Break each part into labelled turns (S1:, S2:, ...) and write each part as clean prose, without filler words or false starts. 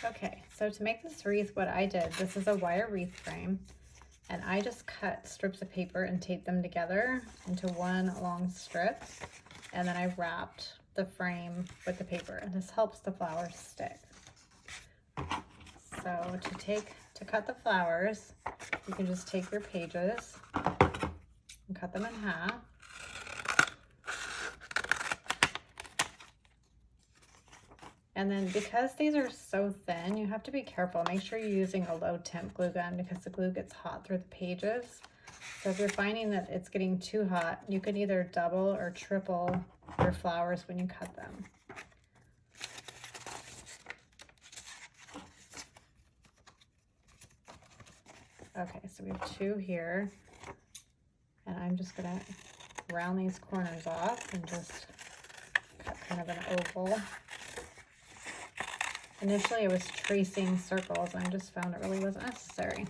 S1: Okay, so to make this wreath, what I did, this is a wire wreath frame, and I just cut strips of paper and taped them together into one long strip, and then I wrapped the frame with the paper, and this helps the flowers stick. So to cut the flowers, you can just take your pages and cut them in half. And then because these are so thin, you have to be careful. Make sure you're using a low temp glue gun because the glue gets hot through the pages. So if you're finding that it's getting too hot, you can either double or triple your flowers when you cut them. Okay, so we have 2 here, and I'm just gonna round these corners off and just cut kind of an oval. Initially, I was tracing circles, and I just found it really wasn't necessary.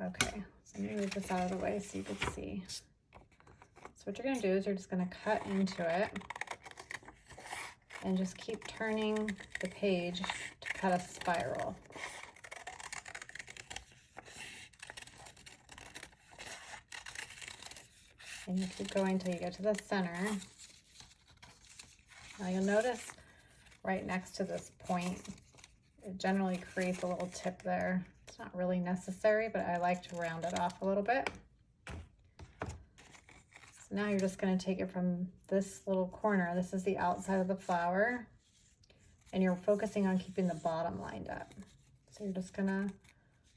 S1: Okay, so let me move this out of the way so you can see. So what you're gonna do is you're just gonna cut into it and just keep turning the page to cut a spiral. And you keep going until you get to the center. Now you'll notice right next to this point, it generally creates a little tip there. It's not really necessary, but I like to round it off a little bit. So now you're just going to take it from this little corner. This is the outside of the flower, and you're focusing on keeping the bottom lined up. So you're just going to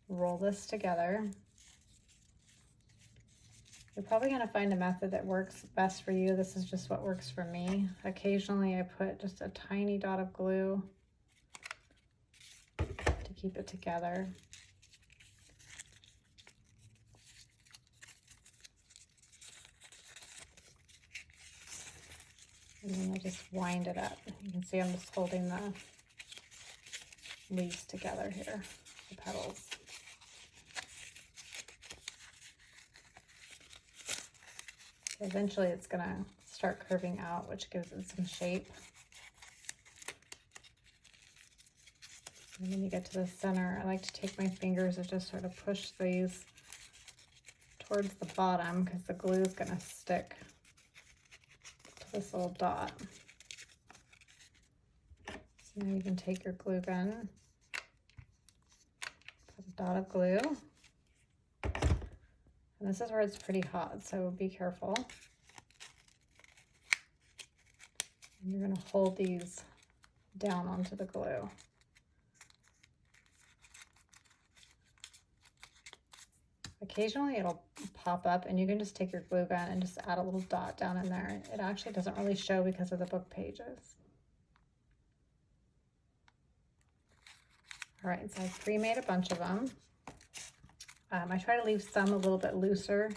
S1: roll this together. You're probably going to find a method that works best for you. This is just what works for me. Occasionally I put just a tiny dot of glue to keep it together. And then I just wind it up. You can see I'm just holding the leaves together here, the petals. Eventually it's going to start curving out, which gives it some shape. And when you get to the center, I like to take my fingers and just sort of push these towards the bottom because the glue is going to stick to this little dot. So now you can take your glue gun, put a dot of glue. And this is where it's pretty hot, so be careful. And you're going to hold these down onto the glue. Occasionally it'll pop up, and you can just take your glue gun and just add a little dot down in there. It actually doesn't really show because of the book pages. All right, so I've pre-made a bunch of them. I try to leave some a little bit looser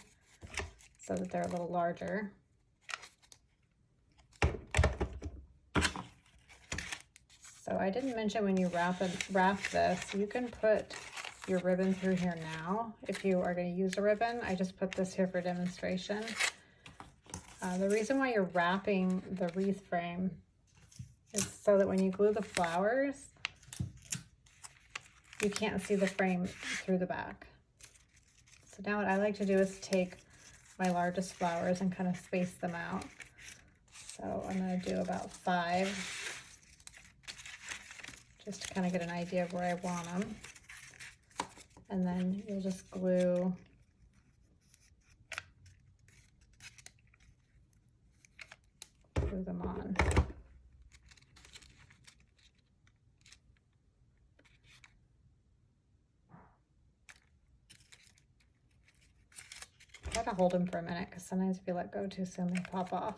S1: so that they're a little larger. So I didn't mention when you wrap this, you can put your ribbon through here now. If you are going to use a ribbon, I just put this here for demonstration. The reason why you're wrapping the wreath frame is so that when you glue the flowers, you can't see the frame through the back. So now what I like to do is take my largest flowers and kind of space them out. So I'm going to do about 5, just to kind of get an idea of where I want them. And then you'll just glue them on. Try to hold them for a minute because sometimes if you let go too soon, they pop off.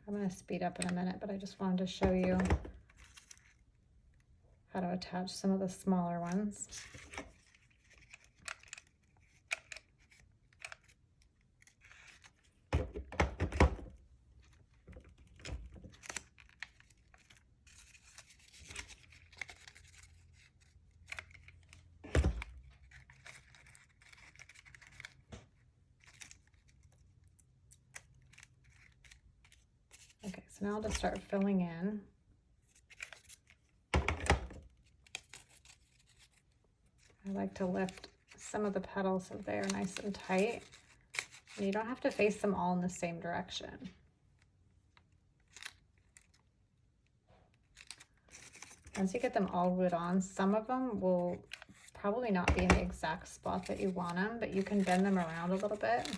S1: I'm going to speed up in a minute, but I just wanted to show you how to attach some of the smaller ones. So now I'll just start filling in. I like to lift some of the petals so they're nice and tight. And you don't have to face them all in the same direction. Once you get them all glued on, some of them will probably not be in the exact spot that you want them, but you can bend them around a little bit.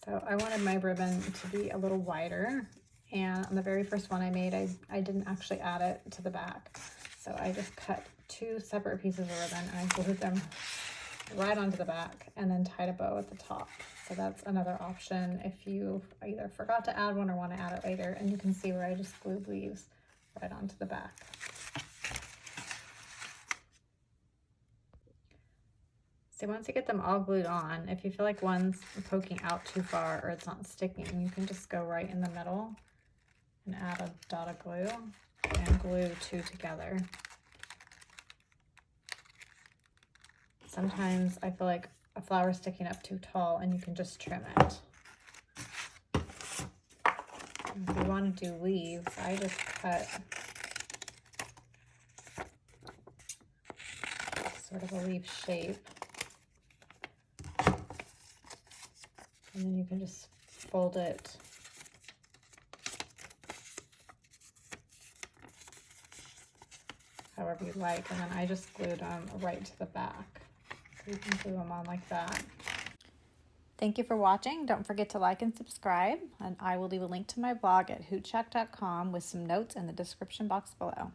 S1: So I wanted my ribbon to be a little wider, and on the very first one I made, I didn't actually add it to the back. So I just cut 2 separate pieces of ribbon and I glued them right onto the back and then tied a bow at the top. So that's another option if you either forgot to add one or want to add it later. And you can see where I just glued leaves right onto the back. So once you get them all glued on, if you feel like one's poking out too far or it's not sticking, you can just go right in the middle and add a dot of glue and glue 2 together. Sometimes I feel like a flower is sticking up too tall and you can just trim it. If you want to do leaves, I just cut sort of a leaf shape. And then you can just fold it however you like. And then I just glued them right to the back. So you can glue them on like that. Thank you for watching. Don't forget to like and subscribe. And I will leave a link to my blog at hootcheck.com with some notes in the description box below.